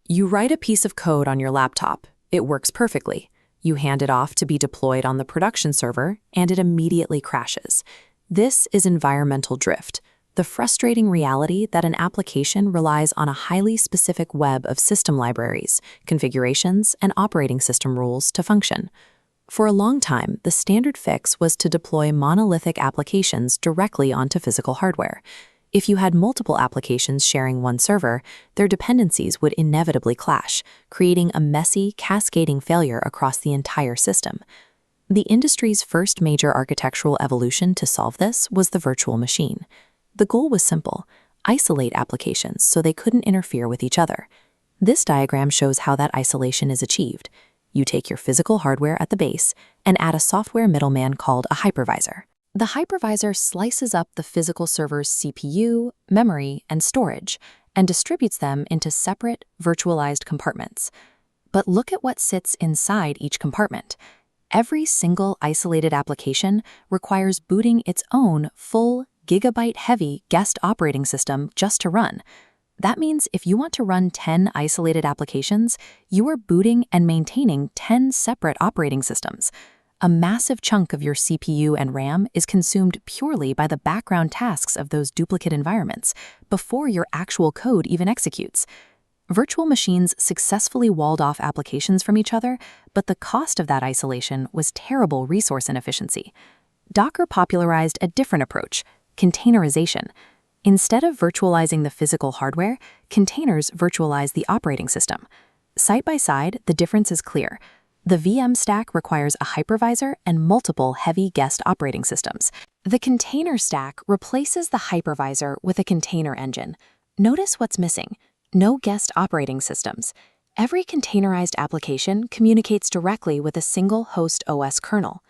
You write a piece of code on your laptop. It works perfectly. You hand it off to be deployed on the production server, and it immediately crashes. This is environmental drift, the frustrating reality that an application relies on a highly specific web of system libraries, configurations, and operating system rules to function. For a long time, the standard fix was to deploy monolithic applications directly onto physical hardware. If you had multiple applications sharing one server, their dependencies would inevitably clash, creating a messy, cascading failure across the entire system. The industry's first major architectural evolution to solve this was the virtual machine. The goal was simple: isolate applications so they couldn't interfere with each other. This diagram shows how that isolation is achieved. You take your physical hardware at the base and add a software middleman called a hypervisor. The hypervisor slices up the physical server's CPU, memory, and storage, and distributes them into separate, virtualized compartments. But look at what sits inside each compartment. Every single isolated application requires booting its own full, gigabyte-heavy guest operating system just to run. That means if you want to run 10 isolated applications, you are booting and maintaining 10 separate operating systems. A massive chunk of your CPU and RAM is consumed purely by the background tasks of those duplicate environments before your actual code even executes. Virtual machines successfully walled off applications from each other, but the cost of that isolation was terrible resource inefficiency. Docker popularized a different approach: containerization. Instead of virtualizing the physical hardware, containers virtualize the operating system. Side by side, the difference is clear. The VM stack requires a hypervisor and multiple heavy guest operating systems. The container stack replaces the hypervisor with a container engine. Notice what's missing: no guest operating systems. Every containerized application communicates directly with a single host OS kernel.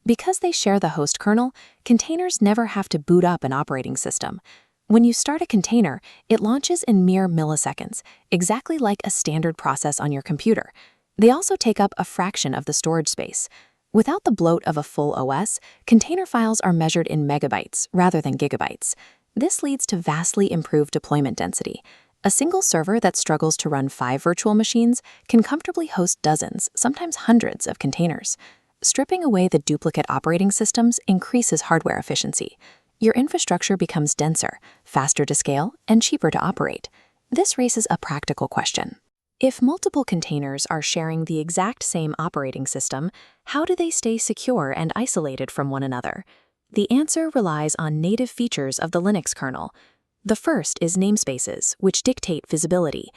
Because they share the host kernel, containers never have to boot up an operating system. When you start a container, it launches in mere milliseconds, exactly like a standard process on your computer. They also take up a fraction of the storage space. Without the bloat of a full OS, container files are measured in megabytes rather than gigabytes. This leads to vastly improved deployment density. A single server that struggles to run 5 virtual machines can comfortably host dozens, sometimes hundreds, of containers. Stripping away the duplicate operating systems increases hardware efficiency. Your infrastructure becomes denser, faster to scale, and cheaper to operate. This raises a practical question. If multiple containers are sharing the exact same operating system, how do they stay secure and isolated from one another? The answer relies on native features of the Linux kernel. The first is namespaces, which dictate visibility.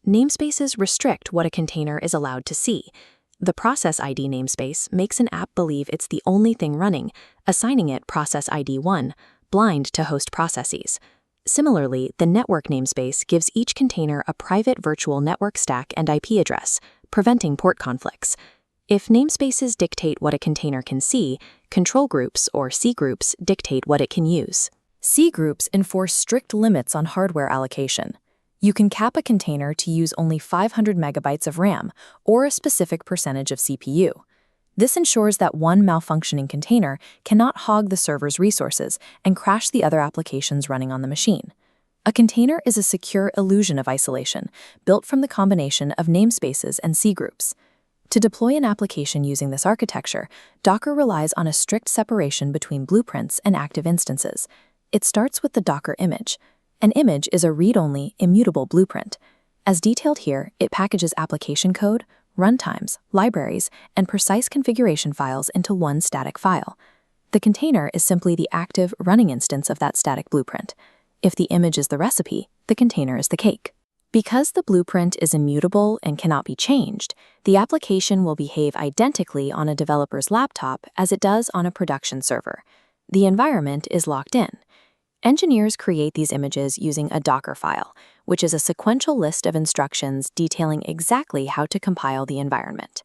Namespaces restrict what a container is allowed to see. The process ID namespace makes an app believe it's the only thing running, assigning it process ID 1, blind to host processes. Similarly, the network namespace gives each container a private virtual network stack and IP address, preventing port conflicts. If namespaces dictate what a container can see, control groups, or C groups, dictate what it can use. C groups enforce strict limits on hardware allocation. You can cap a container to use only 500 megabytes of RAM or a specific percentage of CPU. This ensures that one malfunctioning container cannot hog the server's resources and crash the other applications running on the machine. A container is a secure illusion of isolation, built from the combination of namespaces and C groups. To deploy an application using this architecture, Docker relies on a strict separation between blueprints and active instances. It starts with the Docker image. An image is a read-only, immutable blueprint. As detailed here, it packages application code, runtimes, libraries, and precise configuration files into one static file. The container is simply the active, running instance of that static blueprint. If the image is the recipe, the container is the cake. Because the blueprint is immutable and cannot be changed, the application will behave identically on a developer's laptop as it does on a production server. The environment is locked in. Engineers create these images using a Docker file, which is a sequential list of instructions detailing exactly how to compile the environment.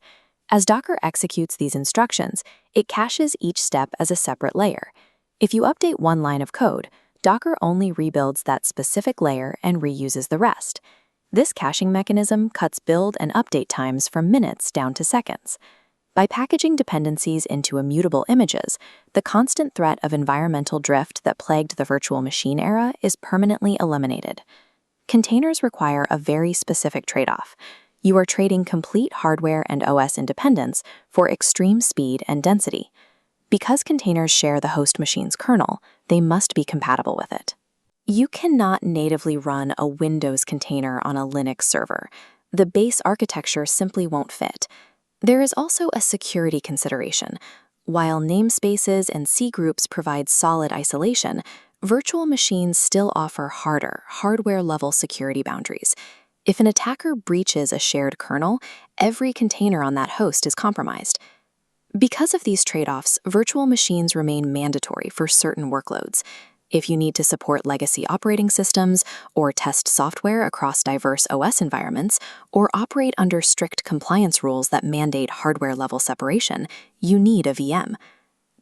As Docker executes these instructions, it caches each step as a separate layer. If you update one line of code, Docker only rebuilds that specific layer and reuses the rest. This caching mechanism cuts build and update times from minutes down to seconds. By packaging dependencies into immutable images, the constant threat of environmental drift that plagued the virtual machine era is permanently eliminated. Containers require a very specific trade-off. You are trading complete hardware and OS independence for extreme speed and density. Because containers share the host machine's kernel, they must be compatible with it. You cannot natively run a Windows container on a Linux server. The base architecture simply won't fit. There is also a security consideration. While namespaces and C groups provide solid isolation, virtual machines still offer harder, hardware-level security boundaries. If an attacker breaches a shared kernel, every container on that host is compromised. Because of these trade-offs, virtual machines remain mandatory for certain workloads. If you need to support legacy operating systems, or test software across diverse OS environments, or operate under strict compliance rules that mandate hardware-level separation, you need a VM.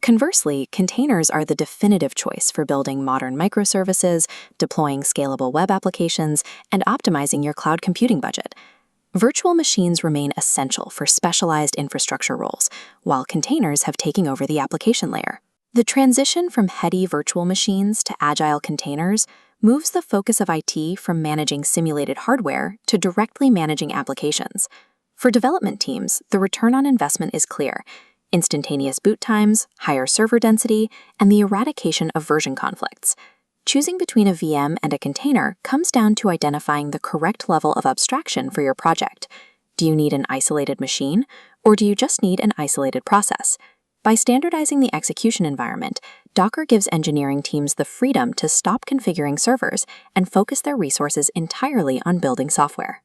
Conversely, containers are the definitive choice for building modern microservices, deploying scalable web applications, and optimizing your cloud computing budget. Virtual machines remain essential for specialized infrastructure roles, while containers have taken over the application layer. The transition from heady virtual machines to agile containers moves the focus of IT from managing simulated hardware to directly managing applications. For development teams, the return on investment is clear: instantaneous boot times, higher server density, and the eradication of version conflicts. Choosing between a VM and a container comes down to identifying the correct level of abstraction for your project. Do you need an isolated machine, or do you just need an isolated process? By standardizing the execution environment, Docker gives engineering teams the freedom to stop configuring servers and focus their resources entirely on building software.